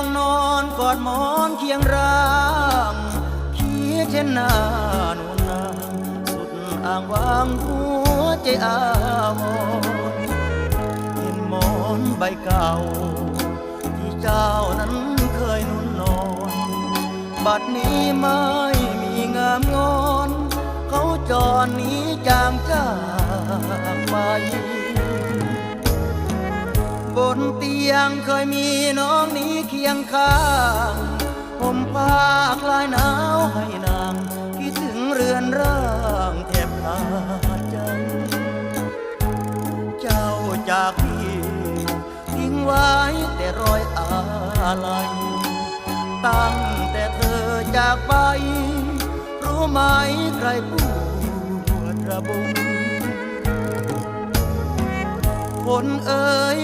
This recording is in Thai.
งนอนกอดหมอนเคียงร่างคิดเช่นหน้านวลนางสุดอ้างว้างหัวใจอาวรเห็นหมอนใบเก่าที่เจ้านั้นเคยนุ่นนอนบัดนี้ไม่มีงามงอนเขาจรหนีจางจากไปบนเตียงเคยมีน้องนี้เคียงข้างผมผ้าคลายหนาวให้นางคิดถึงเรือนร่างแทบขาดใจเจ้าจากพี่ทิ้งไว้แต่รอยอาลัยตั้งแต่เธอจากไปรู้ไหมใครปวดระบมคนเอ่ย